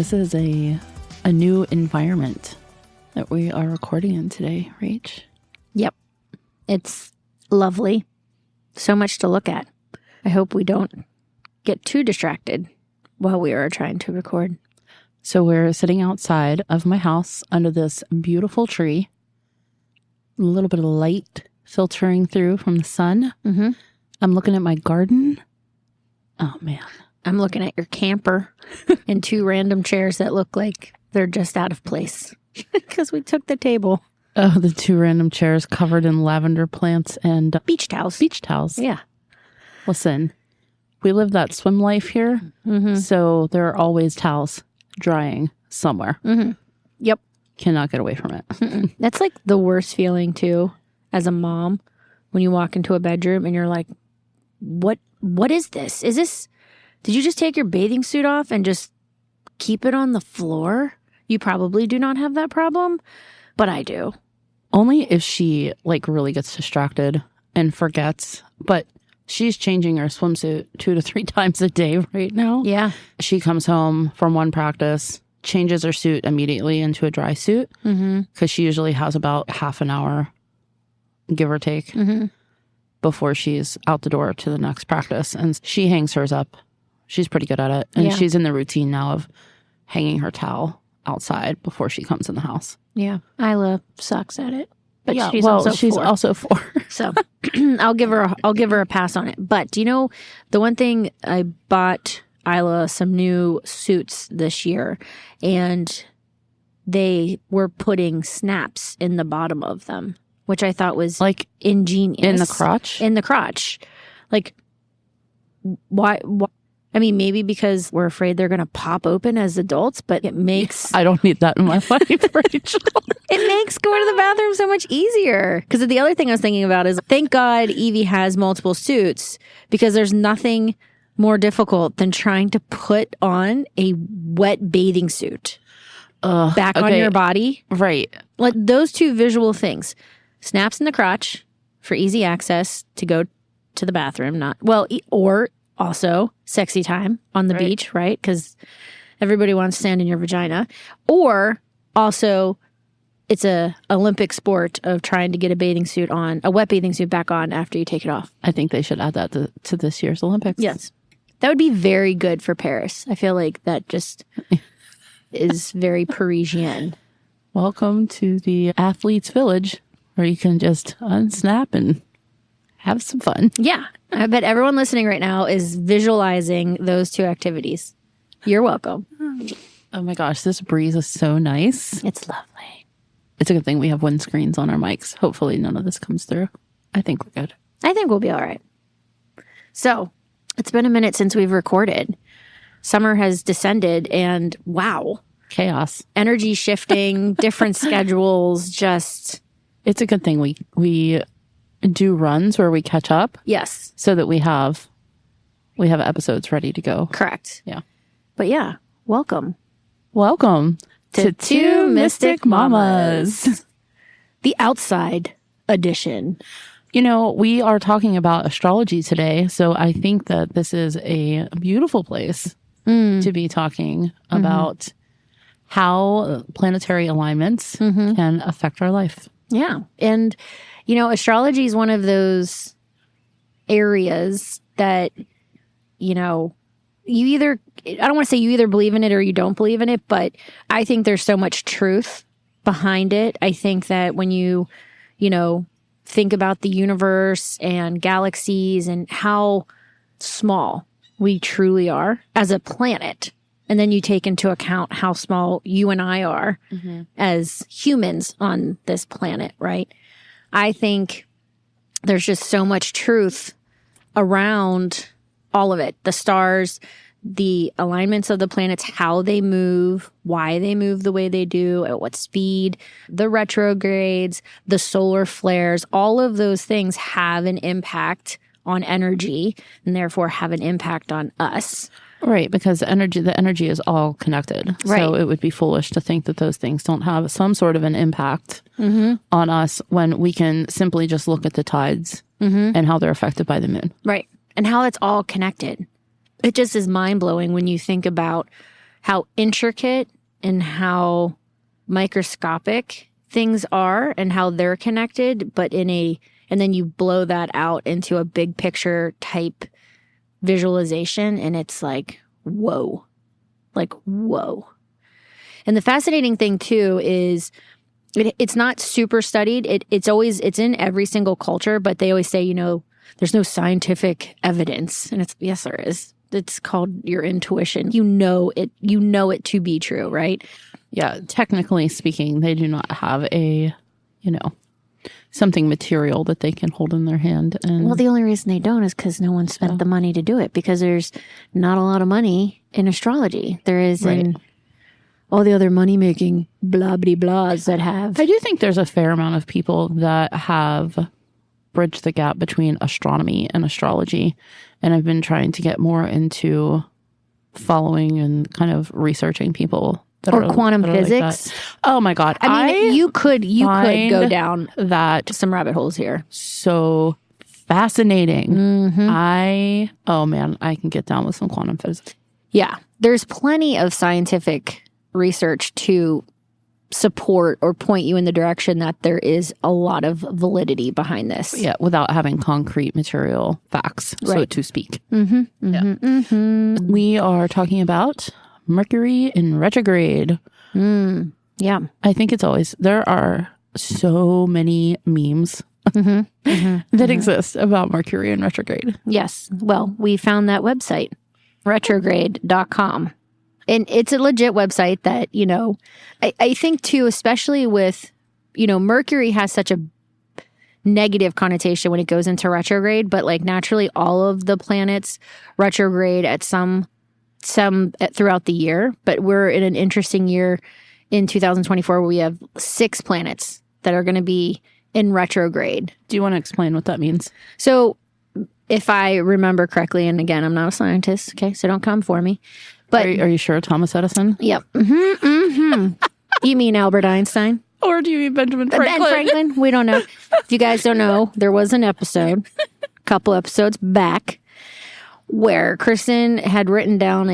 This is a new environment that we are recording in today, Rach. Yep. It's lovely. So much to look at. I hope we don't get too distracted while we are trying to record. So we're sitting outside of my house under this beautiful tree. A little bit of light filtering through from the sun. Mm-hmm. I'm looking at my garden. Oh, man. I'm looking at your camper and two random chairs that look like they're just out of place because we took the table. Oh, the two random chairs covered in lavender plants and Beach towels. beach towels. Yeah. Listen, we live that swim life here, so there are always towels drying somewhere. Mm-hmm. Yep. Cannot get away from it. Mm-mm. That's like the worst feeling too, as a mom, when you walk into a bedroom and you're like, what is this? Did you just take your bathing suit off and just keep it on the floor? You probably do not have that problem, but I do. Only if she really gets distracted and forgets, but she's changing her swimsuit 2 to 3 times a day right now. Yeah. She comes home from one practice, changes her suit immediately into a dry suit because she usually has about half an hour, give or take, before she's out the door to the next practice. And she hangs hers up. She's pretty good at it. And she's in the routine now of hanging her towel outside before she comes in the house. Yeah. Isla sucks at it. But yeah, she's also 4. So I'll give her a pass on it. But do you know, the one thing, I bought Isla some new suits this year, and they were putting snaps in the bottom of them, which I thought was ingenious. In the crotch? In the crotch. Why? I mean, maybe because we're afraid they're going to pop open as adults, but it makes... I don't need that in my life, Rachel. It makes going to the bathroom so much easier. Because the other thing I was thinking about is, thank God Evie has multiple suits, because there's nothing more difficult than trying to put on a wet bathing suit back on your body. Right. Like those two visual things. Snaps in the crotch for easy access to go to the bathroom. Or also sexy time on the beach, right? Because everybody wants sand in your vagina. Or also, it's a Olympic sport of trying to get a wet bathing suit back on after you take it off. I think they should add that to this year's Olympics. Yes. That would be very good for Paris. I feel like that just is very Parisian. Welcome to the athletes' village, where you can just unsnap and have some fun. Yeah. I bet everyone listening right now is visualizing those two activities. You're welcome. Oh my gosh, this breeze is so nice. It's lovely. It's a good thing we have windscreens on our mics. Hopefully none of this comes through. I think we're good. I think we'll be all right. So, it's been a minute since we've recorded. Summer has descended and wow. Chaos. Energy shifting, different schedules, just... It's a good thing we do runs where we catch up. Yes. So that we have episodes ready to go. Correct. Yeah. But yeah, welcome. Welcome to Two Mystic Mamas. The outside edition. You know, we are talking about astrology today, so I think that this is a beautiful place to be talking about how planetary alignments can affect our life. Yeah. And, you know, astrology is one of those areas that, you know, I don't want to say you either believe in it or you don't believe in it, but I think there's so much truth behind it. I think that when you think about the universe and galaxies and how small we truly are as a planet, and then you take into account how small you and I are as humans on this planet, right? I think there's just so much truth around all of it. The stars, the alignments of the planets, how they move, why they move the way they do, at what speed, the retrogrades, the solar flares, all of those things have an impact on energy and therefore have an impact on us. Right, because the energy is all connected. Right. So it would be foolish to think that those things don't have some sort of an impact on us when we can simply just look at the tides and how they're affected by the moon. Right. And how it's all connected. It just is mind-blowing when you think about how intricate and how microscopic things are and how they're connected, but and then you blow that out into a big picture type visualization, and it's like, whoa. And the fascinating thing too is it's not super studied. It's in every single culture, but they always say, there's no scientific evidence. And yes, there is. It's called your intuition. You know it to be true, right? Yeah, technically speaking, they do not have a, something material that they can hold in their hand. And well, the only reason they don't is because no one spent the money to do it, because there's not a lot of money in astrology. There is in all the other money-making blah-blah-blahs that have. I do think there's a fair amount of people that have bridged the gap between astronomy and astrology. And I've been trying to get more into following and kind of researching people. Or quantum physics. Like oh my God. I mean, you could go down some rabbit holes here. So fascinating. Mm-hmm. I can get down with some quantum physics. Yeah. There's plenty of scientific research to support or point you in the direction that there is a lot of validity behind this. Yeah, without having concrete material facts, so to speak. Mm-hmm, mm-hmm, yeah. Mm-hmm. We are talking about Mercury in retrograde. Yeah. I think there are so many memes that exist about Mercury in retrograde. Yes. Well, we found that website, retrograde.com. And it's a legit website that, I think too, especially with, Mercury has such a negative connotation when it goes into retrograde, but like naturally all of the planets retrograde at some throughout the year. But we're in an interesting year in 2024 where we have 6 planets that are going to be in retrograde. Do you want to explain what that means? So if I remember correctly, and again, I'm not a scientist, okay, so don't come for me. But are you sure Thomas Edison? Yep. Mm-hmm, mm-hmm. You mean Albert Einstein? Or do you mean Benjamin Franklin? Ben Franklin? We don't know. If you guys don't know, there was an episode, a couple episodes back, where Kristen had written down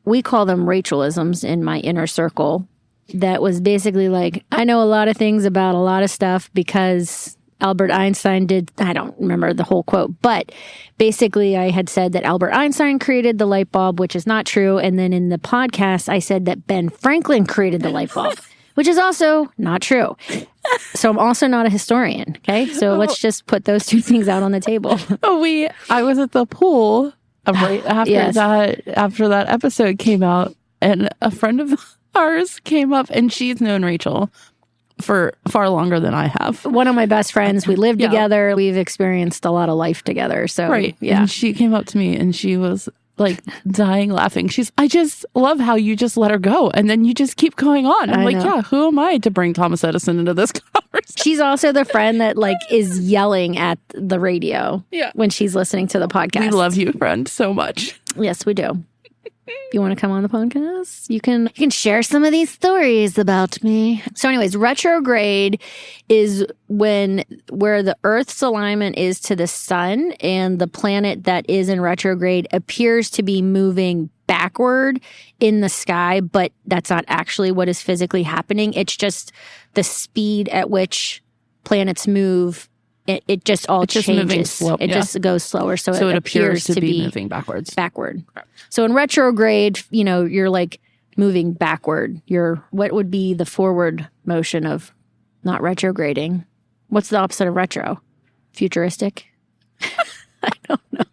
we call them Rachelisms in my inner circle, that was basically like, I know a lot of things about a lot of stuff because Albert Einstein did. I don't remember the whole quote, but basically I had said that Albert Einstein created the light bulb, which is not true. And then in the podcast, I said that Ben Franklin created the light bulb, which is also not true. So I'm also not a historian. Okay. So let's just put those two things out on the table. I was at the pool right after that episode came out, and a friend of ours came up, and she's known Rachel for far longer than I have. One of my best friends. We live together. We've experienced a lot of life together. So yeah. And she came up to me and she was like dying laughing. I just love how you just let her go and then you just keep going on. I'm like, yeah, who am I to bring Thomas Edison into this conversation? She's also the friend that like is yelling at the radio when she's listening to the podcast. We love you, friend, so much. Yes, we do. If you want to come on the podcast, you can share some of these stories about me. So anyways, retrograde is where the Earth's alignment is to the sun, and the planet that is in retrograde appears to be moving backward in the sky, but that's not actually what is physically happening. It's just the speed at which planets move. It just all changes. It just goes slower. So it appears to be moving backwards. Backward. So in retrograde, you're like moving backward. What would be the forward motion of not retrograding? What's the opposite of retro? Futuristic? I don't know.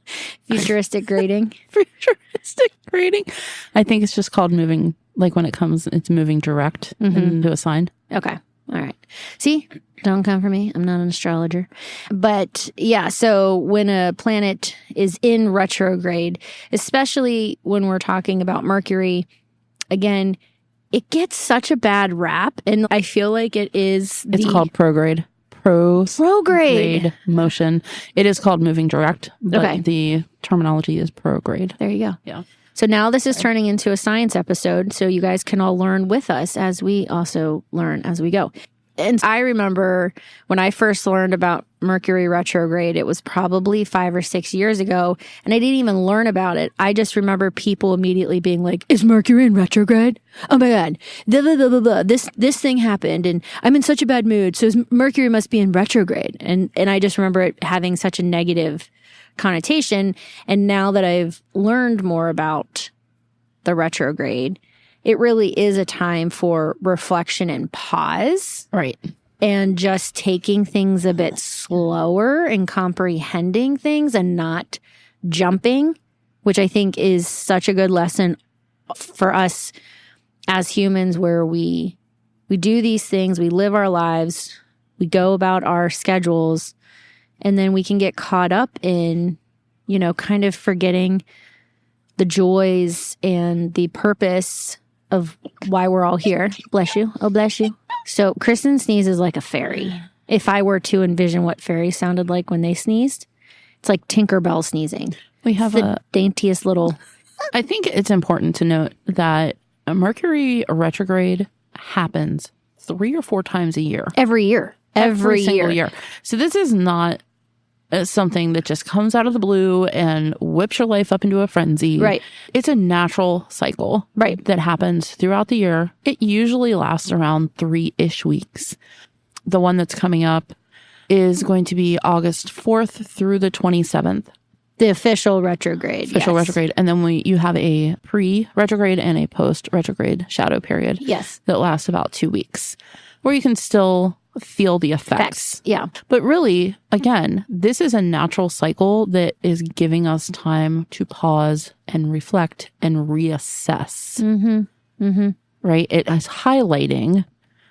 Futuristic grading? Futuristic grading. I think it's just called moving, like when it's moving direct into a sign. Okay. All right. See, don't come for me. I'm not an astrologer. But yeah, so when a planet is in retrograde, especially when we're talking about Mercury, again, it gets such a bad rap. And I feel like it's called prograde. Prograde motion. It is called moving direct, but the terminology is prograde. There you go. Yeah. So now this is turning into a science episode, so you guys can all learn with us as we also learn as we go. And I remember when I first learned about Mercury retrograde. It was probably 5 or 6 years ago, and I didn't even learn about it. I just remember people immediately being like, "Is Mercury in retrograde? Oh my God, blah, blah, blah, blah, blah. This thing happened, and I'm in such a bad mood. So Mercury must be in retrograde." And I just remember it having such a negative connotation. And now that I've learned more about the retrograde, it really is a time for reflection and pause. Right. And just taking things a bit slower and comprehending things and not jumping, which I think is such a good lesson for us as humans, where we do these things, we live our lives, we go about our schedules, and then we can get caught up in, kind of forgetting the joys and the purpose of why we're all here. Bless you. Oh, bless you. So Kristen sneezes like a fairy. If I were to envision what fairies sounded like when they sneezed, it's like Tinkerbell sneezing. We have the daintiest little... I think it's important to note that Mercury retrograde happens 3 or 4 times a year. Every year. Every single year. So this is not something that just comes out of the blue and whips your life up into a frenzy. Right. It's a natural cycle. Right. That happens throughout the year. It usually lasts around 3-ish weeks. The one that's coming up is going to be August 4th through the 27th. The official retrograde. Retrograde. And then you have a pre-retrograde and a post-retrograde shadow period. Yes. That lasts about 2 weeks, where you can still feel the effects. Yeah. But really, again, this is a natural cycle that is giving us time to pause and reflect and reassess. Mm-hmm. Mm-hmm. Right? It is highlighting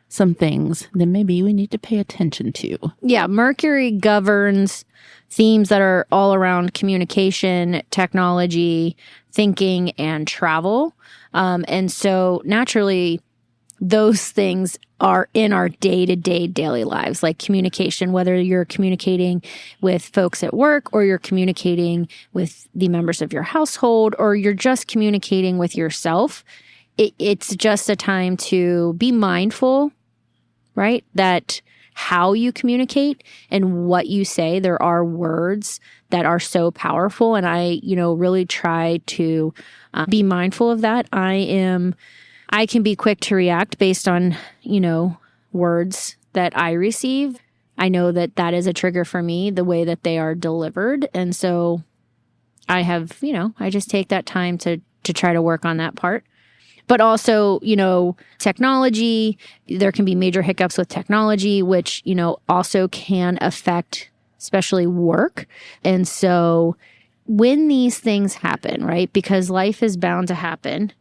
some things that maybe we need to pay attention to. Yeah. Mercury governs themes that are all around communication, technology, thinking, and travel. And so naturally, those things are in our day-to-day daily lives, like communication, whether you're communicating with folks at work or you're communicating with the members of your household or you're just communicating with yourself. It's just a time to be mindful, right? That how you communicate and what you say, there are words that are so powerful. And I, really try to be mindful of that. I can be quick to react based on, words that I receive. I know that that is a trigger for me, the way that they are delivered. And so I have, I just take that time to try to work on that part. But also, technology, there can be major hiccups with technology, which, also can affect especially work. And so when these things happen, right, because life is bound to happen,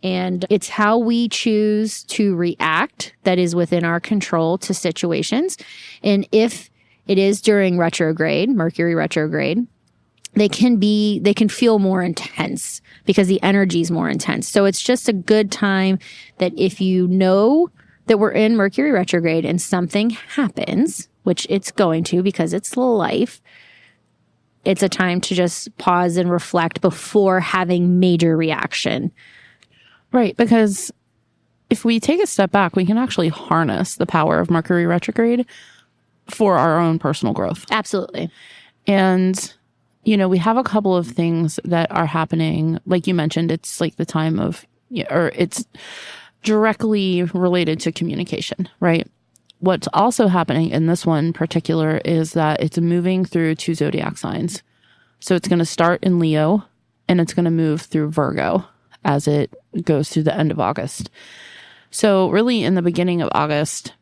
and it's how we choose to react that is within our control to situations. And if it is during retrograde, Mercury retrograde, they can feel more intense because the energy is more intense. So it's just a good time that if you know that we're in Mercury retrograde and something happens, which it's going to because it's life, it's a time to just pause and reflect before having major reaction. Right, because if we take a step back, we can actually harness the power of Mercury retrograde for our own personal growth. Absolutely. And, we have a couple of things that are happening. Like you mentioned, it's like the time of, or it's directly related to communication, right? What's also happening in this one in particular is that it's moving through 2 zodiac signs. So it's going to start in Leo and it's going to move through Virgo as it goes through the end of August. So really in the beginning of August,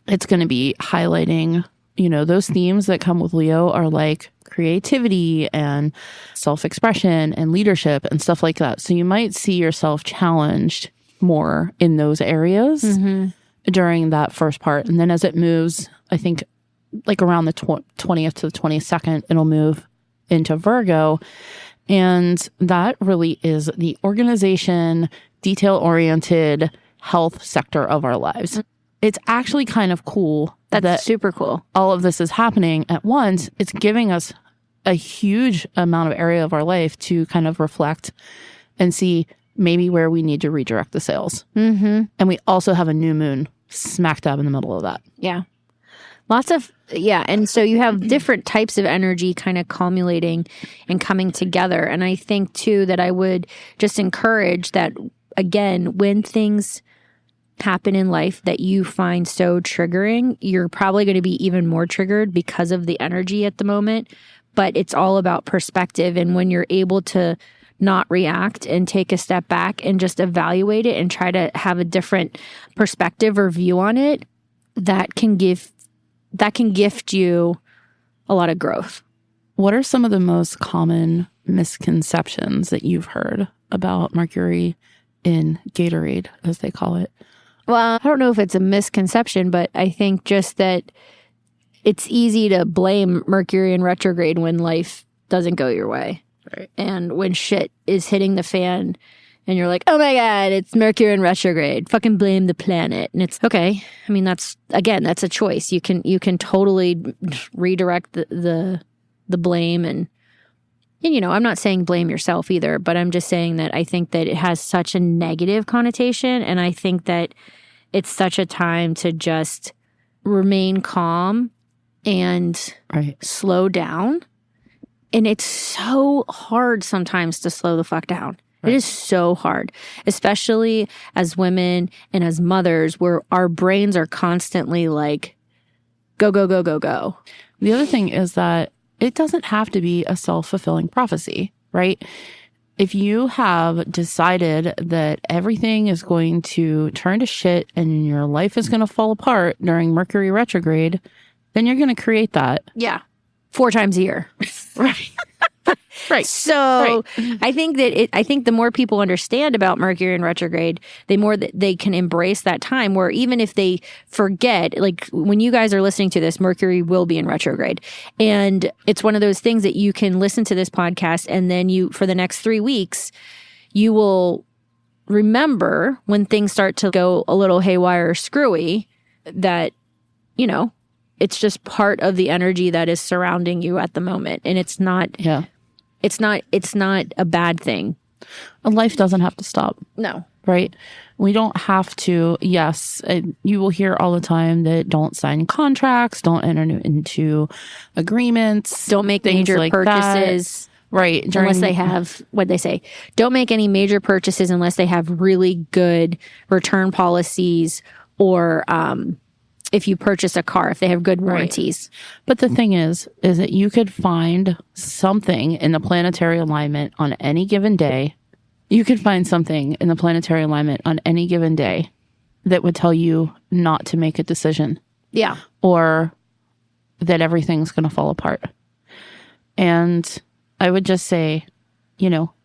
it's going to be highlighting, those themes that come with Leo are like creativity and self-expression and leadership and stuff like that. So you might see yourself challenged more in those areas during that first part. And then as it moves, I think like around the 20th to the 22nd, it'll move into Virgo. And that really is the organization, detail-oriented health sector of our lives. It's actually kind of cool. That's super cool. All of this is happening at once. It's giving us a huge amount of area of our life to kind of reflect and see maybe where we need to redirect the sails. Mm-hmm. And we also have a new moon smack dab in the middle of that. Yeah. And so you have different types of energy kind of culminating and coming together. And I think too that I would just encourage that, again, when things happen in life that you find so triggering, you're probably going to be even more triggered because of the energy at the moment. But it's all about perspective. And when you're able to not react and take a step back and just evaluate it and try to have a different perspective or view on it, that can gift you a lot of growth. What are some of the most common misconceptions that you've heard about Mercury in Gatorade, as they call it? Well, I don't know if it's a misconception, but I think just that it's easy to blame Mercury in retrograde when life doesn't go your way. Right. And when shit is hitting the fan and you're like, oh my God, it's Mercury in retrograde. Fucking blame the planet. And it's okay. I mean, that's a choice. You can totally redirect the blame and I'm not saying blame yourself either, but I'm just saying that I think that it has such a negative connotation. And I think that it's such a time to just remain calm and slow down. And it's so hard sometimes to slow the fuck down. Right. It is so hard, especially as women and as mothers, where our brains are constantly like, go, go, go, go, go. The other thing is that it doesn't have to be a self-fulfilling prophecy, right? If you have decided that everything is going to turn to shit and your life is going to fall apart during Mercury retrograde, then you're going to create that. Yeah. 4 times a year. Right. Right. So I think the more people understand about Mercury in retrograde, the more that they can embrace that time where even if they forget, like when you guys are listening to this, Mercury will be in retrograde. And it's one of those things that you can listen to this podcast and then for the next 3 weeks, you will remember when things start to go a little haywire or screwy that, it's just part of the energy that is surrounding you at the moment. And it's not a bad thing. Life doesn't have to stop. No. Right? We don't have to. Yes. You will hear all the time that don't sign contracts, don't enter into agreements. Don't make major like purchases. That. Right. Unless they have, what'd they say? Don't make any major purchases unless they have really good return policies or, if you purchase a car, if they have good warranties. Right. But the thing is that you could find something in the planetary alignment on any given day. You could find something in the planetary alignment on any given day that would tell you not to make a decision. Yeah. Or that everything's going to fall apart. And I would just say,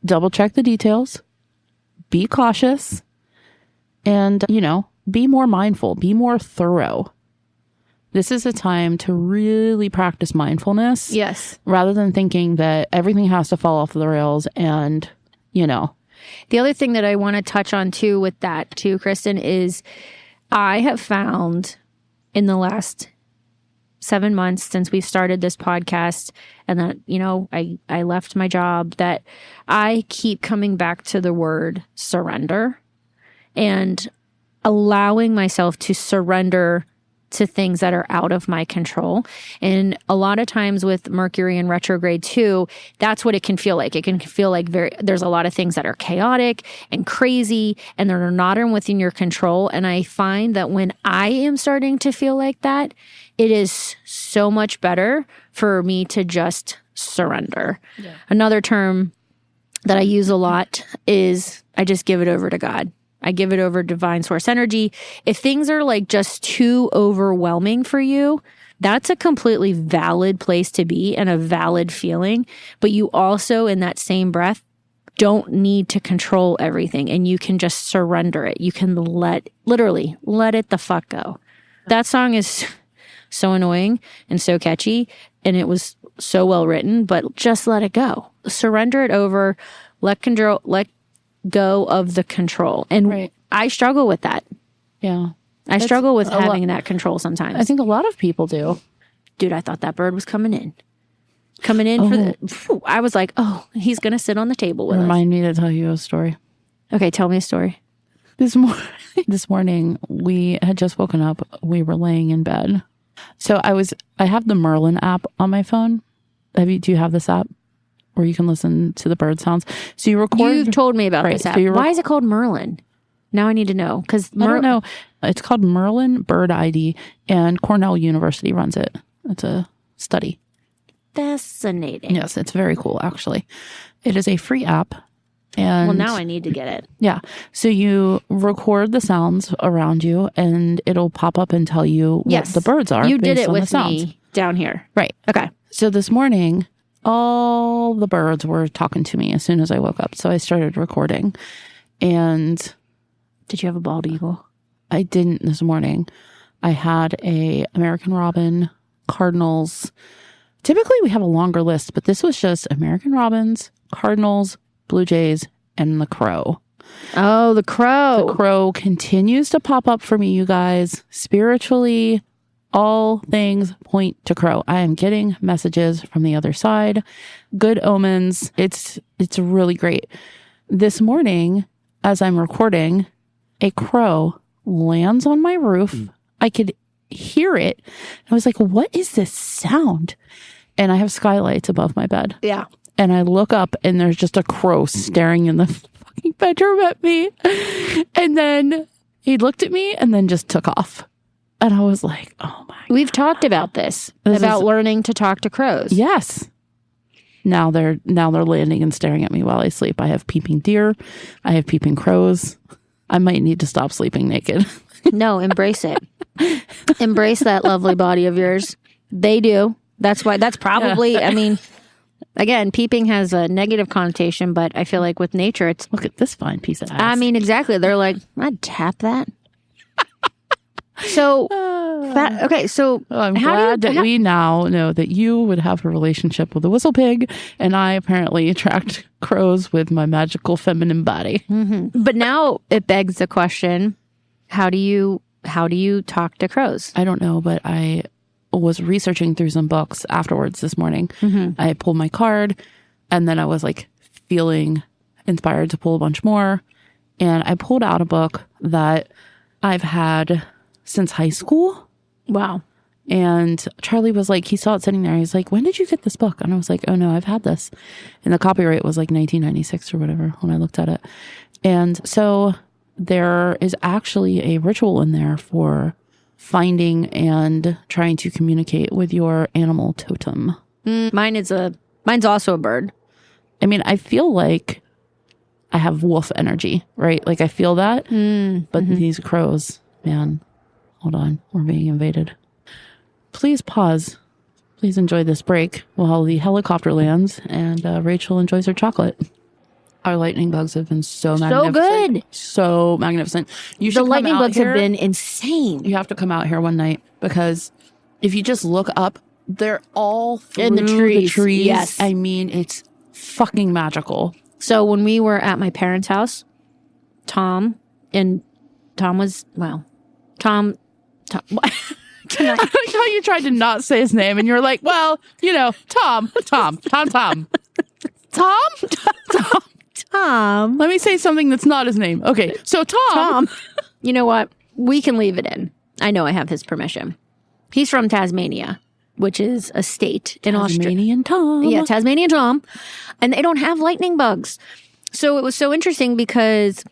double check the details, be cautious, and, be more mindful, be more thorough. This is a time to really practice mindfulness. Yes. Rather than thinking that everything has to fall off the rails and, The other thing that I want to touch on too with that too, Kristen, is I have found in the last 7 months since we started this podcast and that, I left my job, that I keep coming back to the word surrender and allowing myself to surrender to things that are out of my control. And a lot of times with Mercury in retrograde too, that's what it can feel like. It can feel like there's a lot of things that are chaotic and crazy and they're not within your control. And I find that when I am starting to feel like that, it is so much better for me to just surrender. Yeah. Another term that I use a lot is I just give it over to God. I give it over divine source energy. If things are like just too overwhelming for you, that's a completely valid place to be and a valid feeling. But you also, in that same breath, don't need to control everything and you can just surrender it. You can literally let it the fuck go. That song is so annoying and so catchy and it was so well written, but just let it go. Surrender it over, let go of the control. And I struggle with that. Yeah. I struggle with having that control sometimes. I think a lot of people do. Dude, I thought that bird was coming in for I was like, oh, he's going to sit on the table with us. Remind me to tell you a story. Okay, tell me a story. This morning, we had just woken up. We were laying in bed So I have the Merlin app on my phone. Do you have this app where you can listen to the bird sounds? So you record. You've told me about this app. So why is it called Merlin? Now I need to know because I don't know. It's called Merlin Bird ID, and Cornell University runs it. It's a study. Fascinating. Yes, it's very cool, actually. It is a free app. And well, now I need to get it. Yeah. So you record the sounds around you, and it'll pop up and tell you what the birds are. You did it with me down here. Right. Okay. So this morning, all the birds were talking to me as soon as I woke up. So I started recording. And did you have a bald eagle? I didn't this morning. I had a American robin, cardinals. Typically we have a longer list, but this was just American robins, cardinals, blue jays, and the crow. Oh, the crow. The crow continues to pop up for me, you guys. Spiritually, all things point to crow. I am getting messages from the other side. Good omens. It's really great. This morning, as I'm recording, a crow lands on my roof. I could hear it. I was like, what is this sound? And I have skylights above my bed. Yeah. And I look up and there's just a crow staring in the fucking bedroom at me. And then he looked at me and then just took off. And I was like, oh my God. We've talked about this about learning to talk to crows. Yes. Now they're landing and staring at me while I sleep. I have peeping deer. I have peeping crows. I might need to stop sleeping naked. No, embrace it. Embrace that lovely body of yours. They do. That's probably, I mean, again, peeping has a negative connotation, but I feel like with nature, it's... Look at this fine piece of ass. I mean, exactly. They're like, I'd tap that. So, okay, so... Well, I'm glad that we now know that you would have a relationship with a whistle pig, and I apparently attract crows with my magical feminine body. Mm-hmm. But now it begs the question, how do you talk to crows? I don't know, but I was researching through some books afterwards this morning. Mm-hmm. I pulled my card, and then I was like feeling inspired to pull a bunch more. And I pulled out a book that I've had since high school. Wow. And Charlie was like, he saw it sitting there. He's like, when did you get this book? And I was like, oh no, I've had this. And the copyright was like 1996 or whatever when I looked at it. And so there is actually a ritual in there for finding and trying to communicate with your animal totem. Mine's also a bird. I mean, I feel like I have wolf energy, right? Like I feel that, but these crows, man, hold on, we're being invaded. Please pause. Please enjoy this break while the helicopter lands and Rachel enjoys her chocolate. Our lightning bugs have been so magnificent. So good. So magnificent. You should the lightning bugs have been insane. You have to come out here one night because if you just look up, they're all through in the trees. Yes. I mean, it's fucking magical. So when we were at my parents' house, Tom was, what? I like how you tried to not say his name and you're like, well, you know, Tom. Let me say something that's not his name. Okay, so Tom. You know what? We can leave it in. I know I have his permission. He's from Tasmania, which is a state in Australia. Tasmanian Tom. Yeah, Tasmanian Tom. And they don't have lightning bugs. So it was so interesting because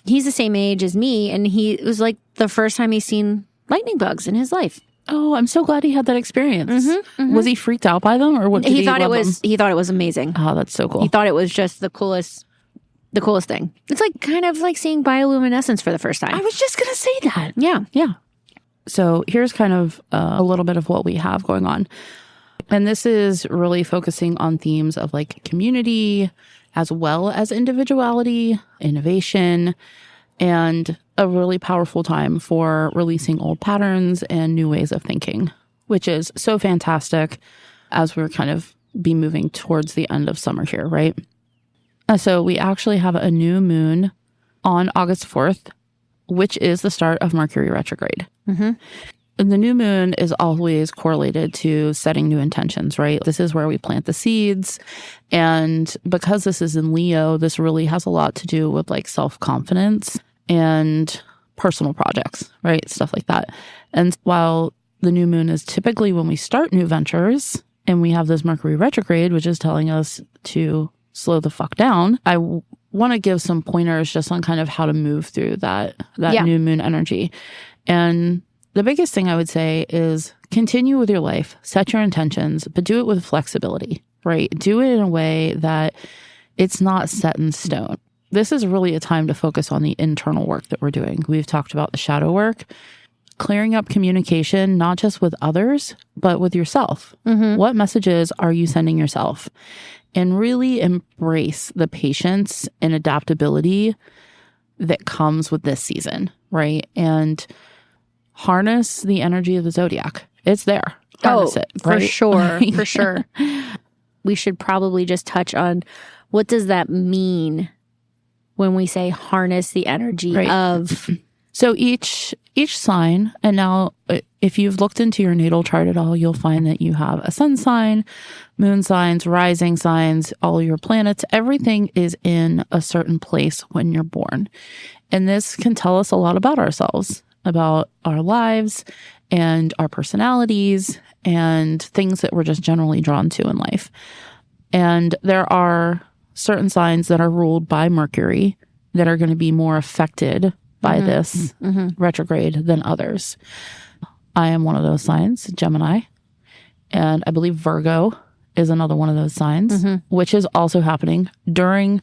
he's the same age as me, and it was like the first time he's seen lightning bugs in his life. Oh, I'm so glad he had that experience. Was he freaked out by them, or what? He thought it was amazing. Oh, that's so cool. He thought it was just the coolest thing. It's like kind of like seeing bioluminescence for the first time. I was just gonna say that. Yeah. So here's kind of a little bit of what we have going on, and this is really focusing on themes of like community as well as individuality, innovation, and a really powerful time for releasing old patterns and new ways of thinking, which is so fantastic as we're kind of be moving towards the end of summer here, right? So we actually have a new moon on August 4th, which is the start of Mercury retrograde. And the new moon is always correlated to setting new intentions, right? This is where we plant the seeds. And because this is in Leo, this really has a lot to do with like self-confidence and personal projects, right? Stuff like that. And while the new moon is typically when we start new ventures, and we have this Mercury retrograde, which is telling us to slow the fuck down. I want to give some pointers just on kind of how to move through that new moon energy. And the biggest thing I would say is continue with your life, set your intentions, but do it with flexibility, right? Do it in a way that it's not set in stone. This is really a time to focus on the internal work that we're doing. We've talked about the shadow work, clearing up communication, not just with others, but with yourself. What messages are you sending yourself? And really embrace the patience and adaptability that comes with this season, right? And harness the energy of the zodiac. It's there. Harness it, right? For sure. For sure. We should probably just touch on what does that mean when we say harness the energy of... So each sign, and now if you've looked into your natal chart at all, you'll find that you have a sun sign, moon signs, rising signs, all your planets, everything is in a certain place when you're born. And this can tell us a lot about ourselves, about our lives and our personalities and things that we're just generally drawn to in life. And there are certain signs that are ruled by Mercury that are going to be more affected by this retrograde than others. I am one of those signs, Gemini, and I believe Virgo is another one of those signs, which is also happening during,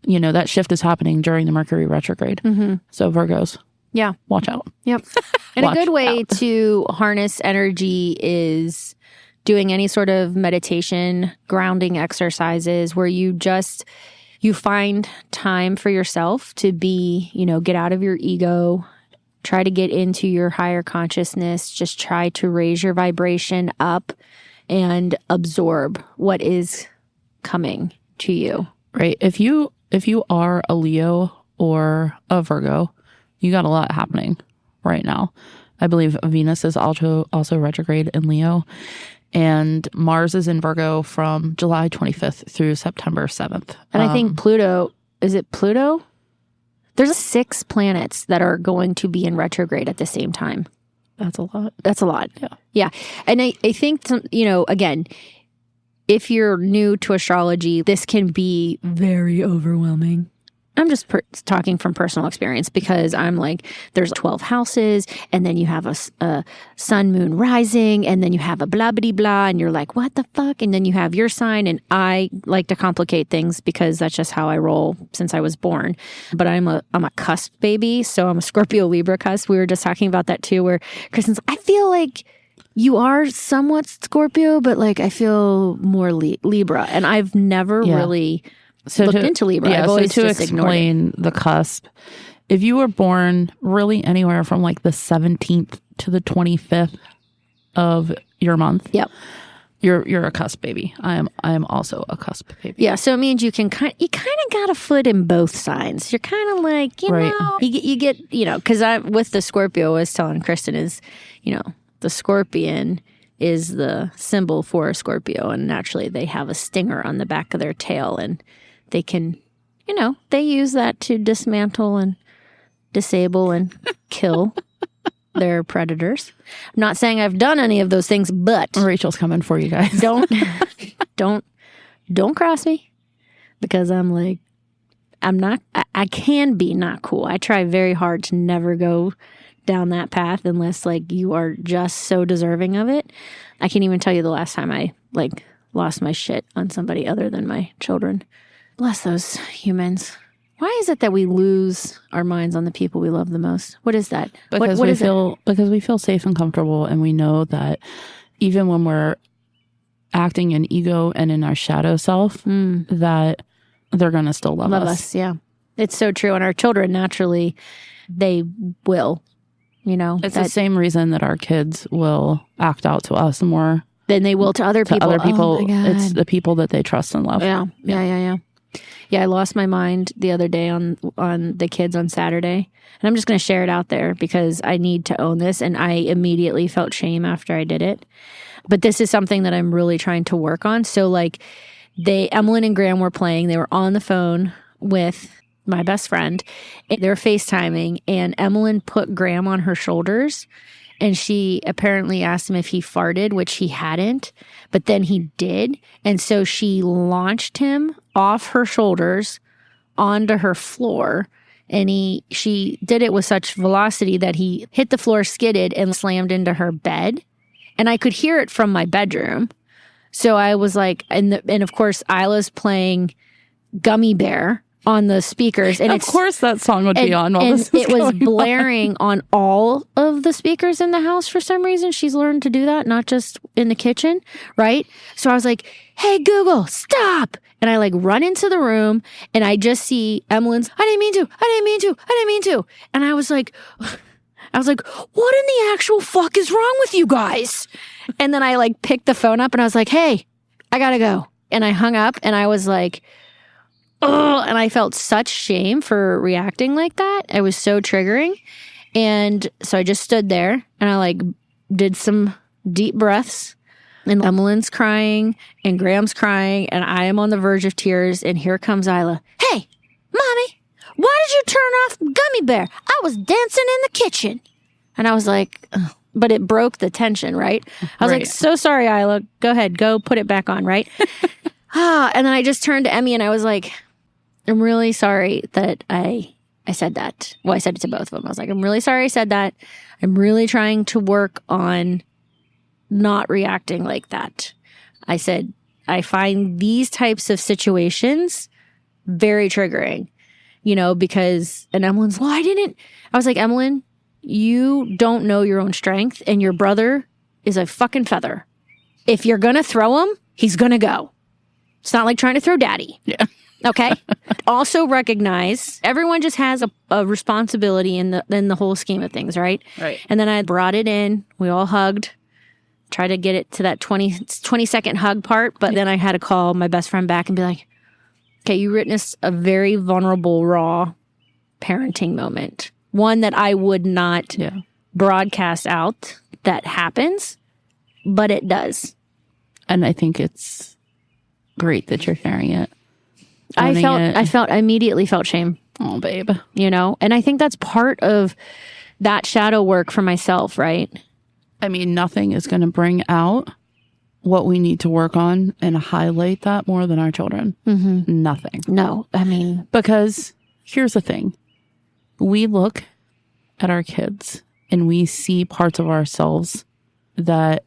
that shift is happening during the Mercury retrograde. So Virgos, watch out. Yep. And a good way to harness energy is doing any sort of meditation, grounding exercises where you find time for yourself to be, get out of your ego, try to get into your higher consciousness, just try to raise your vibration up and absorb what is coming to you. Right. If you are a Leo or a Virgo, you got a lot happening right now. I believe Venus is also retrograde in Leo. And Mars is in Virgo from July 25th through September 7th. And I think Pluto, is it Pluto? There's 6 planets that are going to be in retrograde at the same time. That's a lot. That's a lot. Yeah. Yeah. And I think, again, if you're new to astrology, this can be very overwhelming. I'm just talking from personal experience because I'm like, there's 12 houses and then you have a sun, moon, rising, and then you have a blah, blah, blah. And you're like, what the fuck? And then you have your sign. And I like to complicate things because that's just how I roll since I was born. But I'm a cusp baby. So I'm a Scorpio Libra cusp. We were just talking about that too, where Kristen's, I feel like you are somewhat Scorpio, but like I feel more Libra. And I've never really... looked into Libra. I've always to just explain the cusp, if you were born really anywhere from like the 17th to the 25th of your month, you're a cusp baby. I am also a cusp baby. Yeah, so it means you kind of got a foot in both signs. You're kind of like, you get, because I with the Scorpio, I was telling Kristen is, the scorpion is the symbol for a Scorpio, and naturally they have a stinger on the back of their tail, and they can, they use that to dismantle and disable and kill their predators. I'm not saying I've done any of those things, but Rachel's coming for you guys. don't cross me, because I'm like, I can be not cool. I try very hard to never go down that path unless like you are just so deserving of it. I can't even tell you the last time I like lost my shit on somebody other than my children. Bless those humans. Why is it that we lose our minds on the people we love the most? What is that? Because we feel safe and comfortable, and we know that even when we're acting in ego and in our shadow self, that they're going to still love us. Yeah. It's so true. And our children, naturally, they will, It's the same reason that our kids will act out to us more than they will to other people. Oh, it's the people that they trust and love. Yeah. Yeah, I lost my mind the other day on the kids on Saturday. And I'm just going to share it out there because I need to own this. And I immediately felt shame after I did it. But this is something that I'm really trying to work on. So like Emmeline and Graham were playing. They were on the phone with my best friend. They were FaceTiming. And Emmeline put Graham on her shoulders And she apparently asked him if he farted, which he hadn't, but then he did. And so she launched him off her shoulders onto her floor. And she did it with such velocity that he hit the floor, skidded, and slammed into her bed. And I could hear it from my bedroom. So I was like, and of course, Isla's playing Gummy Bear on the speakers. And of course that song would be on while this is it was going blaring on all of the speakers in the house for some reason. She's learned to do that, not just in the kitchen, right? So I was like, hey, Google, stop. And I like run into the room and I just see Emmeline's, I didn't mean to. And I was like, what in the actual fuck is wrong with you guys? And then I like picked the phone up and I was like, hey, I gotta go. And I hung up and I was like, oh, and I felt such shame for reacting like that. It was so triggering. And so I just stood there and I like did some deep breaths. And Emmeline's crying and Graham's crying and I am on the verge of tears. And here comes Isla. Hey, Mommy, why did you turn off Gummy Bear? I was dancing in the kitchen. And I was like, ugh. But it broke the tension, right? I was like, so sorry, Isla. Go ahead. Go put it back on, right? And then I just turned to Emmy and I was like, I'm really sorry that I said that. Well, I said it to both of them. I was like, I'm really sorry I said that. I'm really trying to work on not reacting like that. I said, I find these types of situations very triggering, because, and Emmeline's, well, I was like, Emmeline, you don't know your own strength and your brother is a fucking feather. If you're going to throw him, he's going to go. It's not like trying to throw daddy. Yeah. Okay. Also recognize everyone just has a responsibility in the whole scheme of things, right? Right. And then I brought it in. We all hugged. Tried to get it to that 20-second hug part, but then I had to call my best friend back and be like, okay, you witnessed a very vulnerable, raw parenting moment. One that I would not broadcast out that happens, but it does. And I think it's great that you're sharing it. I immediately felt shame. Oh, babe. And I think that's part of that shadow work for myself, right? I mean, nothing is going to bring out what we need to work on and highlight that more than our children. Mm-hmm. Nothing. No, I mean, because here's the thing. We look at our kids and we see parts of ourselves that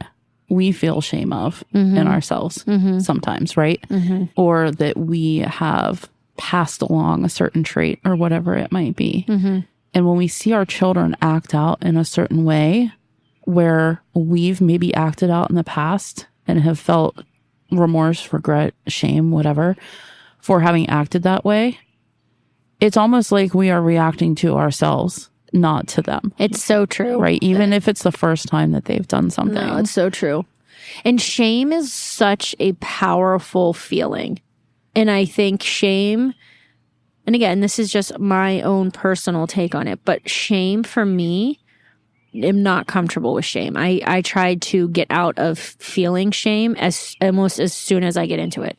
we feel shame of in ourselves sometimes, right? Mm-hmm. Or that we have passed along a certain trait or whatever it might be. Mm-hmm. And when we see our children act out in a certain way where we've maybe acted out in the past and have felt remorse, regret, shame, whatever, for having acted that way, it's almost like we are reacting to ourselves, not to them. It's so true. Right? Even if it's the first time that they've done something. No, it's so true. And shame is such a powerful feeling. And I think shame, and again, this is just my own personal take on it, but shame for me, I'm not comfortable with shame. I tried to get out of feeling shame almost as soon as I get into it.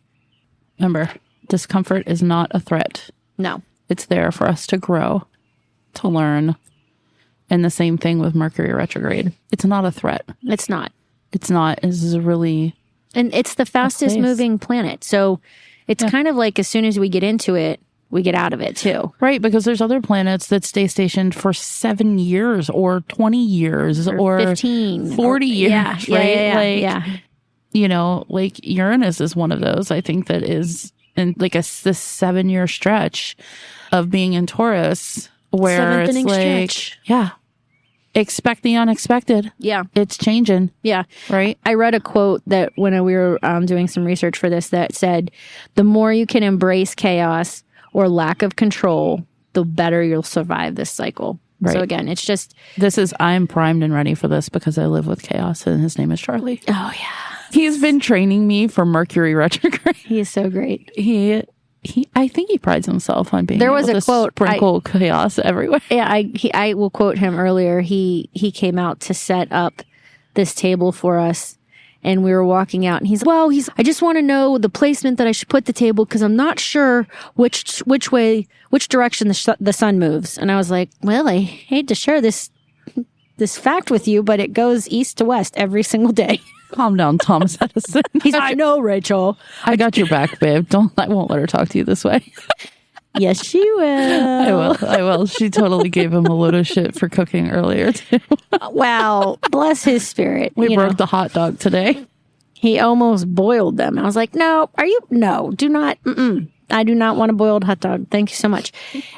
Remember, discomfort is not a threat. No. It's there for us to grow, to learn. And the same thing with Mercury retrograde. It's not a threat. It's not. It's not. This is really... And it's the fastest moving planet. So it's kind of like as soon as we get into it, we get out of it too. Right, because there's other planets that stay stationed for 7 years or 20 years or 15, 40 years, right? Yeah. Like Uranus is one of those, I think, that is in like this 7-year stretch of being in Taurus where it's like, stretch. Expect the unexpected. Yeah. It's changing. Yeah. Right? I read a quote that when we were doing some research for this that said, the more you can embrace chaos or lack of control, the better you'll survive this cycle. Right. So again, it's just... I'm primed and ready for this because I live with chaos and his name is Charlie. Oh, yeah. He's been training me for Mercury retrograde. He is so great. I think he prides himself on being there was able a to quote, sprinkle chaos everywhere. Yeah, I will quote him earlier. He came out to set up this table for us. And we were walking out and I just want to know the placement that I should put the table because I'm not sure which direction the sun moves. And I was like, well, I hate to share this this fact with you, but it goes east to west every single day. Calm down, Thomas Edison. He's I know, Rachel. I got your back, babe. I won't let her talk to you this way. Yes, she will. I will. She totally gave him a load of shit for cooking earlier, too. Wow. Bless his spirit. We broke the hot dog today. He almost boiled them. I was like, no, do not. I do not want a boiled hot dog. Thank you so much.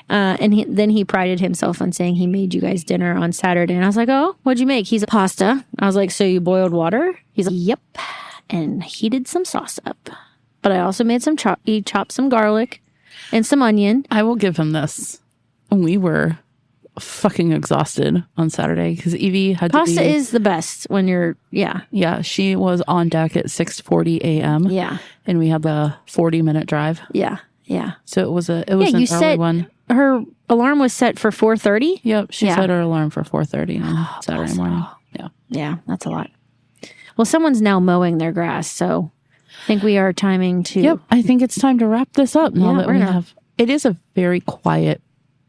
And then he prided himself on saying he made you guys dinner on Saturday. And I was like, oh, what'd you make? He's a pasta. I was like, so you boiled water? He's like, yep. And heated some sauce up. But I also made he chopped some garlic and some onion. I will give him this. We were fucking exhausted on Saturday because Evie had pasta is the best when you're yeah, she was on deck at 6:40 a.m. Yeah, and we had the 40-minute drive. Yeah So it was an early one. Her alarm was set for 4:30. Yep, she set her alarm for 4:30 on Saturday morning. Yeah, that's a lot. Well, someone's now mowing their grass, so I think we are timing to. Yep, I think it's time to wrap this up now that we have. It is a very quiet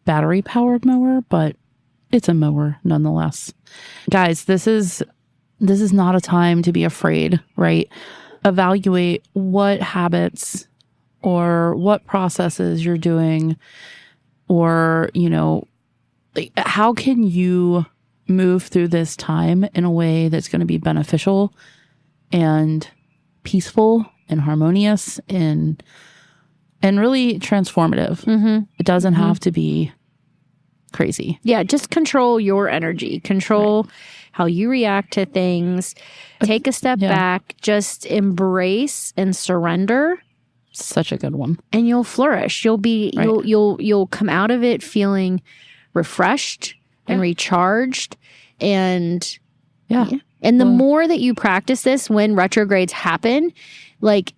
battery-powered mower, but it's a mower nonetheless. Guys, this is not a time to be afraid, right? Evaluate what habits or what processes you're doing, or, how can you move through this time in a way that's going to be beneficial and peaceful and harmonious and really transformative. It doesn't have to be crazy. Yeah, just control your energy. Control how you react to things. Take a step back. Just embrace and surrender. Such a good one. And you'll flourish. You'll be you'll come out of it feeling refreshed and recharged. And and the more that you practice this when retrogrades happen, like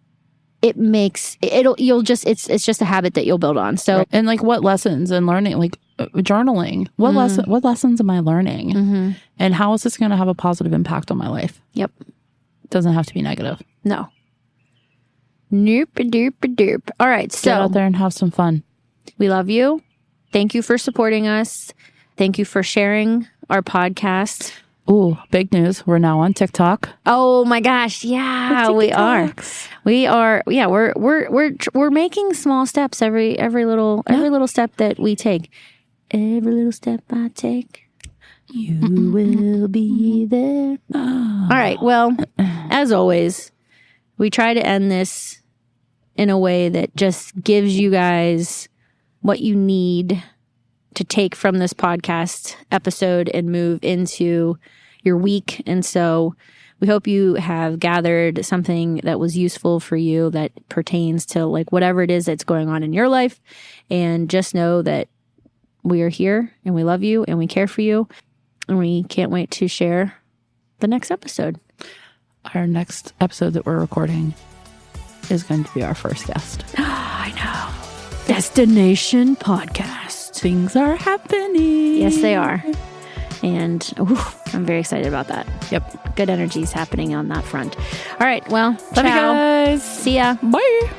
it's just a habit that you'll build on. So and like what lessons and learning, like journaling, what lessons am I learning, and how is this going to have a positive impact on my life? Yep. It doesn't have to be negative. No. Nope, doop, doop. All right, so get out there and have some fun. We love you. Thank you for supporting us. Thank you for sharing our podcast. Ooh, big news. We're now on TikTok. Oh my gosh. Yeah, we are. Yeah, we're making small steps every little step that we take. Every little step I take, you will be there. All right. Well, as always, we try to end this in a way that just gives you guys what you need to take from this podcast episode and move into your week. And so we hope you have gathered something that was useful for you that pertains to like whatever it is that's going on in your life. And just know that we are here and we love you and we care for you. And we can't wait to share the next episode. Our next episode that we're recording is going to be our first guest. I know. Destination Podcast. Things are happening. Yes, they are. And I'm very excited about that. Yep. Good energies happening on that front. All right. Well, love you guys. See ya. Bye.